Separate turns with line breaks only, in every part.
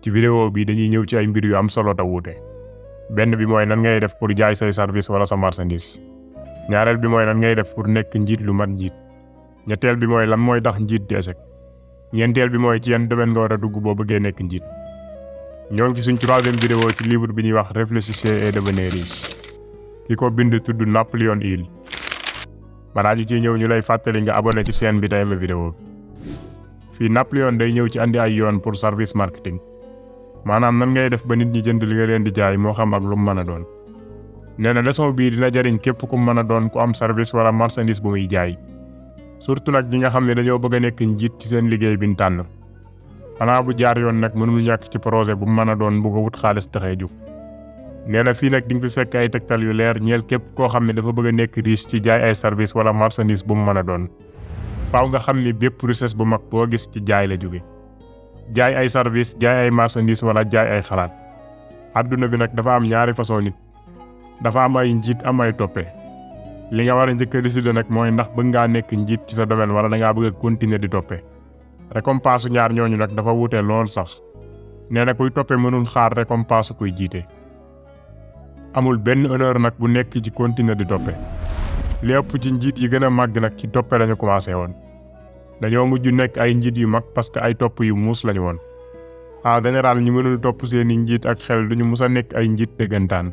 ci vidéo bi dañuy ñëw ci ay mbir yu am solo ta wuute. benn bi mooy nan ngay def pour jaay say service wala sa marchandise. ñaareel bi mooy nan ngay def pour nekk njiit lu mat njiit. ñetteel bi mooy lan mooy tax njiit di échec. ñeenteel bi mooy ci yan domaine nga war a dugg boo bëggee nekk njiit. ñoo ngi ci suñ 3e vidéo ci livre bi ñuy wax Réfléchissez et devenez riche. ki ko bind tudd Napoléon Hill. balaa ñu ciy ñëw ñu lay fàttali nga abonné ci chaîne bi te aimé vidéo bi. fii Napoléon day ñëw ci andi ay yoon pour service marketing. maanaam nan ngay def ba nit ñi jënd li nga leen di jaay moo xam ak lu mu mën a doon. nee na leçon bii dina jariñ képp ku mën a doon ku am service wala marchandise bu muy jaay. surtout nag ñi nga xam ne dañoo bëgg a nekk njiit ci seen liggéey bi ñu tànn. xanaa bu jaar yoon nag mënul ñàkk ci projet bu mu mën a doon bu ko wut xaalis taxee jug. nee na fii nag di nga fi fekk ay tegtal yu leer ñeel képp koo xam ne dafa bëgg a nekk riche ci jaay ay service wala marchandise bu mu mën a doon. faaw nga xam ni bépp richesse bu mag boo gis ci jaay la jóge. jaay ay service jaay ay marchandise wala jaay ay xalaat. adduna bi nag dafa am ñaari façon nit. dafa am ay njiit am ay toppe. li nga war a njëkk a décider nag mooy ndax bëgg ngaa nekk njiit ci sa domaine wala da ngaa bëgg a continuer di toppe. récompense ñaar ñooñu nag dafa wuute lool sax. nee na kuy toppe mënul xaar récompense kuy jiite. amul benn honneur nag bu nekk ci continuer di toppe. li ëpp ci njiit yi gën a màgg nag ci toppe lañu commencé woon. dañoo mujj nekk ay njiit yu mag parce que ay topp yu muus lañu woon. en général ñi mënul topp seeni njiit ak xel duñu mus a nekk ay njiit dëggantaan.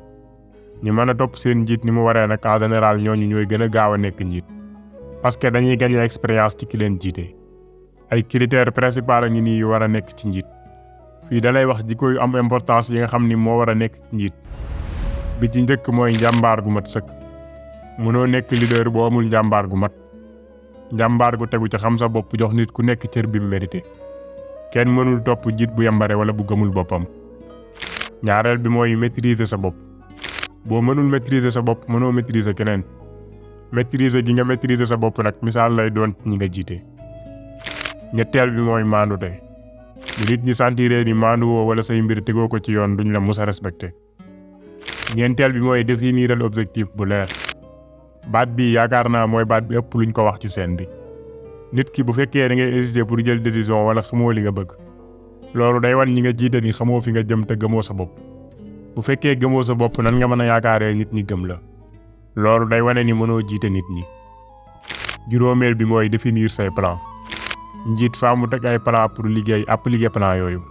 ñi mën a topp seen njiit ni mu waree nag en général ñooñu ñooy gën a gaaw a nekk njiit. parce que dañuy gagner expérience ci ki leen jiite. ay critères principaux ngi nii yu war a nekk ci njiit. fii dalay wax jikko yu am importance yi nga xam ni moo war a nekk ci njiit. bi ci njëkk mooy njàmbaar gu mat sëkk. mënoo nekk leader boo amul njàmbaar gu mat. njàmbaar gu tegu ci xam sa bopp jox nit ku nekk cër bi mu mérité. kenn mënul topp njiit bu yambare wala bu gëmul boppam. ñaareel bi mooy maîtriser sa bopp. boo mënul maîtriser sa bopp mënoo maîtriser keneen. maîtriser gi nga maîtriser sa bopp nag misaal lay doon ñi nga jiite. ñetteel bi mooy maandute. bu nit ñi sentiree ni maanduwoo wala say mbir tegoo ko ci yoon duñ la mus a respecté. ñeenteel bi mooy définiral objectif bu leer. baat bi yaakaar naa mooy baat bi ëpp luñ ko wax ci scène bi. nit ki bu fekkee da ngay hésiter pour jël décision wala xamoo li nga bëgg. loolu day wan ñi nga jiite ni xamoo fi nga jëm te gëmoo sa bopp. bu fekkee gëmoo sa bopp nan nga mën a yaakaaree nit ñi gëm la. loolu day wane ni mënoo jiite nit ñi. juróomeel bi mooy définir say plan. njiit faa mu teg ay plan pour liggéey appliquer plan yooyu.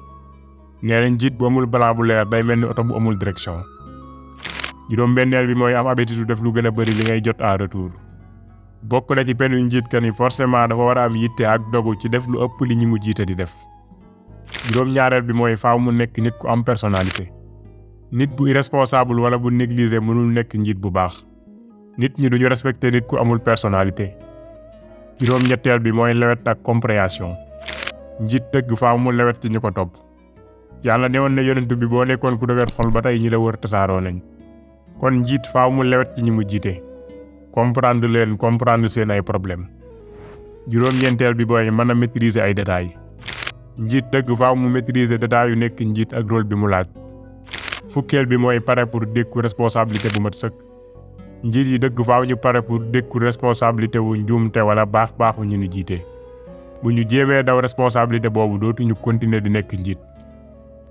nee na njiit bu amul plan bu leer day mel ni oto bu amul direction. juróom-benneel bi mooy am habitude def lu gën a bëri li ngay jot en retour. bokk na ci penu njiit ka ni forcément dafa war a am yitte ak dogu ci def lu ëpp li ñi mu jiite di def. juróom-ñaareel bi mooy faaw mu nekk nit ku am personnalité. nit bu irresponsable wala bu négligé mënul nekk njiit bu baax. nit ñi duñu respecté nit ku amul personnalité. juróom-ñetteel bi mooy lewet ak compréhension. njiit dëgg faaw mu lewet ci ñu ko topp. yàlla newoon na yonent bi boo nekkoon ku dëgër xol ba tey ñi la wër tasaaroo nañ. kon njiit faaw mu lewet ci ñi mu jiite. comprendre seen ay problème. juróom-ñeenteel bi booy mën a maîtriser ay détails. njiit dëgg faaw mu maîtriser détails yu nekk njiit ak rôle bi mu laaj. fukkeel bi mooy pare pour dékku responsabilité bu mat sëkk. njiit yi dëgg faaw ñu pare pour dékku responsabilité wu njuumte wala baaxu ñu jiite. bu ñu jéemee daw responsabilité boobu dootuñu continuer di nekk njiit.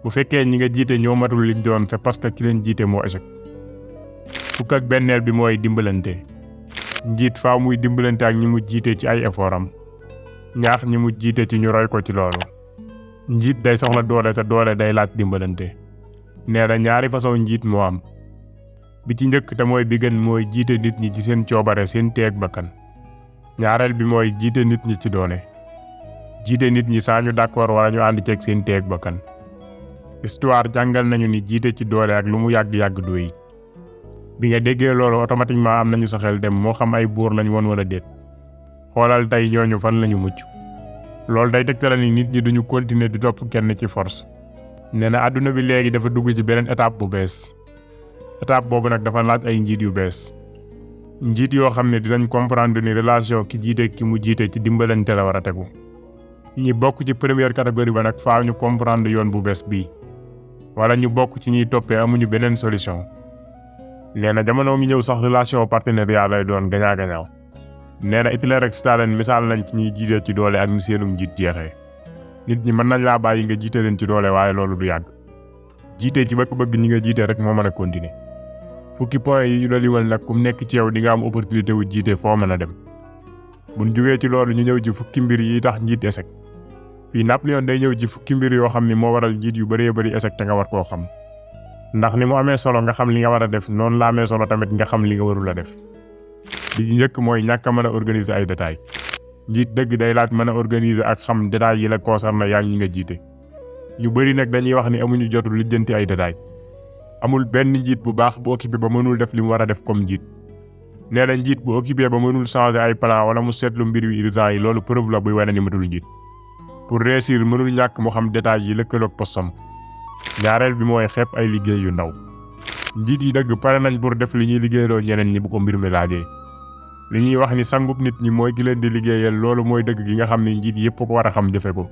bu fekkee ñi nga jiite ñoo matul liñ doon c'est parce que ki leen jiite moo échec. fukk ak benneel bi mooy dimbalante. njiit faaw muy dimbalante ak ñi mu jiite ci ay effort am. ñaax ñi mu jiite ci ñu roy ko ci loolu. njiit day soxla doole te doole day laaj dimbalante. nee na ñaari façon njiit moo am. bi ci njëkk te mooy bi gën mooy jiite nit ñi ci seen coobare seen teeg bakkan. ñaareel bi mooy jiite nit ñi ci doole. jiite nit ñi saa ñu d'accord wala ñu ànd ceeg seen teeg bakkan. histoire jàngal nañu ni jiite ci doole ak lu mu yàgg-yàgg doy. bi nga déggee loolu automatiquement am nañu sa xel dem moo xam ay buur lañ woon wala déet. xoolal tey ñooñu fan lañu mucc. loolu day tegtale ni nit ñi duñu continuer di topp kenn ci force. nee na àdduna bi léegi dafa dugg ci beneen étape bu bees. étape boobu nag dafa laaj ay njiit yu bees. njiit yoo xam ne dinañ comprendre ni relation ki jiite ki mu jiite ci dimbalante la war a tegu. ñi bokk ci première catégorie ba nag faaw ñu comprendre yoon bu bees bii. wala ñu bokk ci ñuy toppee amuñu beneen solution. nee na jamono ngi ñëw sax relation partenariat lay doon gagnant-gagnant. nee na Hitler ak Staline misaal nañ ci ñuy jiite ci doole ak ni seenu njiit jeexee. nit ñi mën nañ laa bàyyi nga jiite leen ci doole waaye loolu du yàgg. jiite ci bëgg-bëgg ñi nga jiite rek moo mën a continuer. fukki point yi ñu la limal nag kum nekk ci yow di nga am opportunité wu jiite foo mën a dem. buñ jugee ci loolu ñu ñëw ci fukki mbir yi tax njiit échec. fii Napoléon day ñëw ci fukki mbir yoo xam ni moo waral njiit yu bëree bëri échec te nga war koo xam. ndax ni mu amee solo nga xam li nga war a def noonu la amee solo tamit nga xam li nga warul a def. li njëkk mooy ñàkk a mën a organiser ay détails. njiit dëgg day laaj mën a organiser ak xam détails yi la concerné yaa ngi ñi nga jiite. ñu bëri nag dañuy wax ni amuñu jotul lijjanti ay détails. amul benn njiit bu baax bu occupé ba mënul def li mu war a def comme njiit. nee na njiit bu occupé ba mënul changer ay plan wala mu seetlu mbir yu urgent yi loolu preuve la buy wane ni matul njiit. pour réussir mënul ñàkk mu xam détails yi lëkkaloog postam. ñaareel bi mooy xeeb ay liggéey yu ndaw. njiit yi dëgg pare nañ pour def li ñuy liggéeyloo ñeneen ñi bu ko mbir mi laajee. li ñuy wax ni sangub nit ñi mooy ki leen di liggéeyal loolu mooy dëgg gi nga xam ni njiit yépp ko war a xam jëfe ko.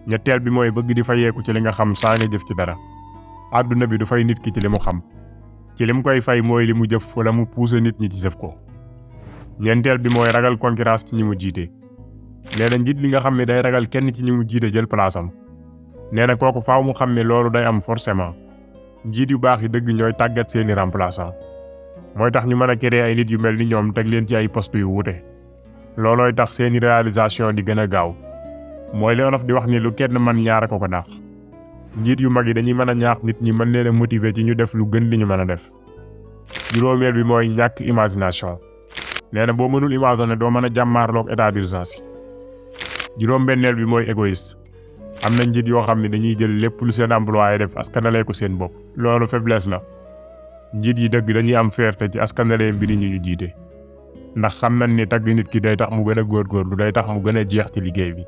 ñetteel bi mooy bëgg di fayeeku ci li nga xam saa nga jëf ci dara. àdduna bi du fay nit ki ci li mu xam. ci li mu koy fay mooy li mu jëf wala mu pousser nit ñi ci jëf ko. ñeenteel bi mooy ragal concurrence ci ñi mu jiite. nee na njiit li nga xam ne day ragal kenn ci ñi mu jiite jël place am. nee na kooku faaw mu xam ne loolu day am forcément. njiit yu baax yi dëgg ñooy tàggat seeni remplaçant. mooy tax ñu mën a créer ay nit yu mel ni ñoom teg leen ci ay poste yu wuute. loolooy tax seeni réalisation di gën a gaaw. mooy li Wolof di wax ni lu kenn man ñaar ko dàq. njiit yu mag yi dañuy mën a ñaax nit ñi mën leen a motiver ci ñu def lu gën li ñu mën a def. juróomeel bi mooy ñàkk imagination. nee na boo mënul imaginer doo mën a jàmmaarloog état d'urgence. juróom-benneel bi mooy égoïste. am na njiit yoo xam ne dañuy jël lépp lu seen employé def askanalee ko seen bopp. loolu faiblesse la. njiit yi dëgg dañuy am fierté ci askanalee mbiri ñu jiite. ndax xam nañ ni tagg nit ki day tax mu gën a góorgóorlu day tax mu gën a jeex ci liggéey bi.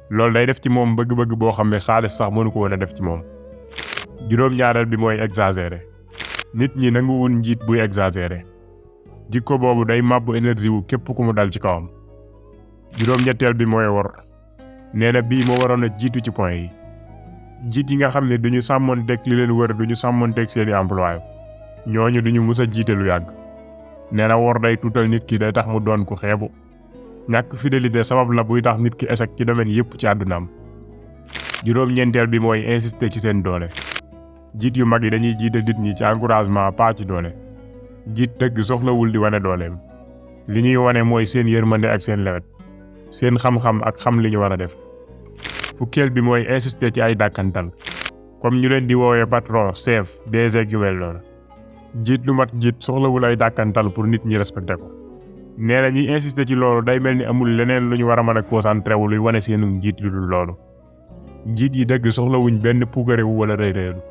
loolu day def ci moom bëgg-bëgg boo xam ne xaalis sax mënu ko woon a def ci moom. juróom-ñaareel bi mooy exagéré. nit ñi nanguwul njiit buy exagéré. jikko boobu day màbbu énergie wu képp ku mu dal ci kawam. juróom-ñetteel bi mooy wor. nee na bii moo waroon a jiitu ci point yi. njiit yi nga xam ne duñu sàmmonteeg li leen wër duñu sàmmonteeg seeni employé. ñooñu duñu mus a jiite lu yàgg. nee na wor day tuutal nit ki day tax mu doon ku xeebu. ñàkk fidélité sabab la buy tax nit ki échec ci domaine yépp ci àddunaam. juróom-ñeenteel bi mooy insister ci seen doole. jiit yu mag yi dañuy jiite nit ñi ci encouragement pas ci doole. jiit dëgg soxlawul di wane dooleem. li ñuy wane mooy seen yërmande ak seen lewet. seen xam-xam ak xam li ñu war a def. fukkeel bi mooy insister ci ay dàkkantal. comme ñu leen di woowee patron chef DG yu mel noonu. njiit lu mat njiit soxlawul ay dàkkantal pour nit ñi respecté ko. nee na ñiy insister ci loolu day mel ni amul leneen lu ñu war a mën a concentré wu luy wane seenu njiit lu dul loolu. njiit yi dëgg soxlawuñ benn puukarewu wala rëy-rëylu.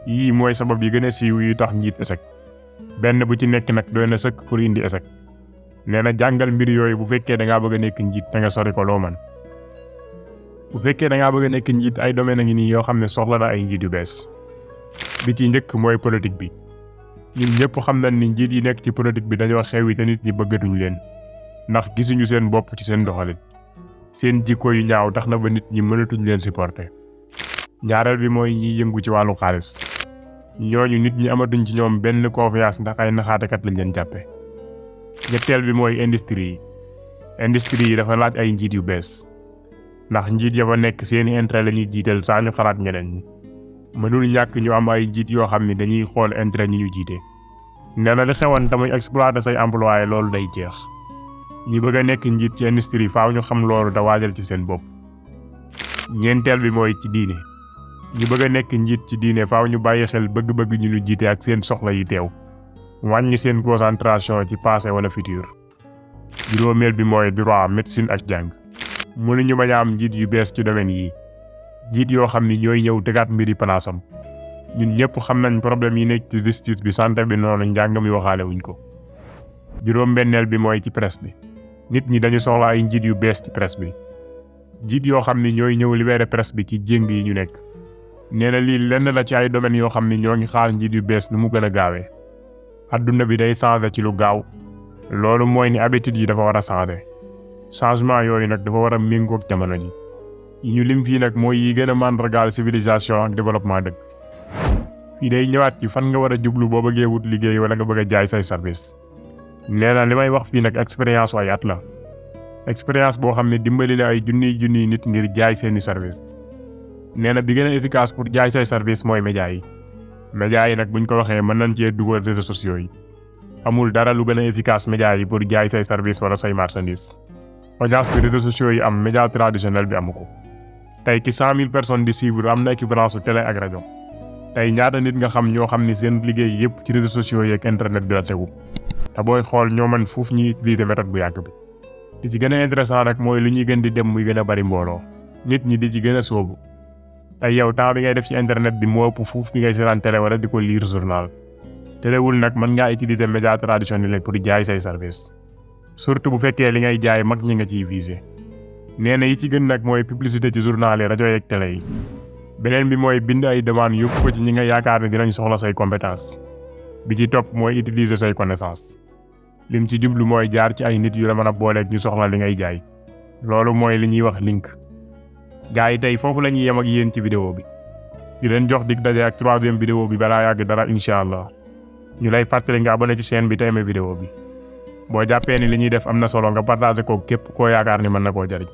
yii mooy sabab yi gën a siiw yu tax njiit échec. benn bu ci nekk nag doy na sëkk pour indi échec. nee na jàngal mbir yooyu bu fekkee da ngaa bëgg a nekk njiit te nga sori ko loo man. bu fekkee da ngaa bëgg a nekk njiit ay domaine a ngi nii yoo xam ne soxla na ay njiit yu bees. bi ci njëkk mooy politique bi. ñun ñëpp xam nañ ni njiit yi nekk ci politique bi dañoo xewi te nit ñi bëggatuñ leen. ndax gisuñu seen bopp ci seen doxalin. seen jikko yu ñaaw tax na ba nit ñi mënatuñ leen supporter. ñaareel bi mooy ñiy yëngu ci wàllu xaalis. ñooñu nit ñi amatuñ ci ñoom benn confiance ndax ay naxaatekat lañ leen jàppe. ñetteel bi mooy industrie yi. industrie yi dafa laaj ay njiit yu bees. ndax njiit ya fa nekk seeni intérêt la ñuy jiital saa ñu xalaat ñeneen ñi. mënul ñàkk ñu am ay njiit yoo xam ne dañuy xool intérêt ñi ñu jiite. nee na li xewoon te muy exploiter say employé loolu day jeex. ñi bëgg a nekk njiit ci industrie faaw ñu xam loolu da waajal ci seen bopp. ñeenteel bi mooy ci diine. ñi bëgg a nekk njiit ci diine faaw ñu bàyyi xel bëgg-bëgg ñu ñu jiite ak seen soxla yi teew. wàññi seen concentration ci passé wala futur. juróomeel bi mooy droit médecine ak jàng. mënuñu bañ a am njiit yu bees ci domaine yi. njiit yoo xam ni ñooy ñëw tegaat mbiri palaasam. ñun ñëpp xam nañ problème yi nekk ci justice bi santé bi noonu njàng mi waxaale wuñ ko. juróom-benneel bi mooy ci presse bi. nit ñi dañu soxla ay njiit yu bees ci presse bi. njiit yoo xam ni ñooy ñëw libéré presse bi ci jéng yi ñu nekk. nee na lii lenn la ci ay domaines yoo xam ni ñoo ngi xaar njiit yu bees nu mu gën a gaawee. adduna bi day changé ci lu gaaw. loolu mooy ni habitude yi dafa war a changé. changement yooyu nag dafa war a méngoog jamono ji. yi ñu lim fii nag mooy yi gën a màndargaal civilisation ak développement dëgg. fii day ñëwaat ci fan nga war a jublu boo bëggee wut liggéey wala nga bëgg a jaay say service. nee na li may wax fii nag expérience ay at la. expérience boo xam ne dimbali na ay junniy nit ngir jaay seeni service. nee na bi gën a efficace pour jaay say service mooy média yi. média yi nag buñ ko waxee mën nañ cee dugal réseaux sociaux yi. amul dara lu gën a efficace média yi pour jaay say service wala say marchandise. audience bi réseaux sociaux yi am média traditionnel bi amu ko. tey ki 100 000 personnes di suivre am na équivalence su télé ak rajo. tey ñaata nit nga xam ñoo xam ni seen liggéey yëpp ci réseaux sociaux yi ak internet bi la tegu. te booy xool ñoo mën fuuf ñuy utiliser méthode bu yàgg bi. li ci gën a intéressant rek mooy lu ñuy gën di dem muy gën a bari mbooloo. nit ñi di ci gën a sóobu. tey yow temps bi ngay def ci internet bi moo ëpp fuuf bi ngay seetaan télé wala di ko lire journal. terewul nag mën ngaa utiliser média traditionnel pour jaay say service. surtout bu fekkee li ngay jaay mag ñi nga ciy viser. nee na yi ci gën nag mooy publicité ci journal yi rajo yeeg télé yi. beneen bi mooy bind ay demande yóbbu ko ci ñi nga yaakaar ne dinañ soxla say compétence. bi ci topp mooy utiliser say connaissance. lim ci jublu mooy jaar ci ay nit yu la mën a booleeg ñu soxla li ngay jaay. loolu mooy li ñuy wax link. gaa yi tey foofu la ñuy yem ak yéen ci vidéo bi. di leen jox dig daje ak 3e vidéo bi balaa yàgg dara incha allah. ñu lay fàttali nga abonné ci chaîne bi te aimé vidéo bi. boo jàppee ni li ñuy def am na solo nga partagé ko képp koo yaakaar ni mën na koo jariñ.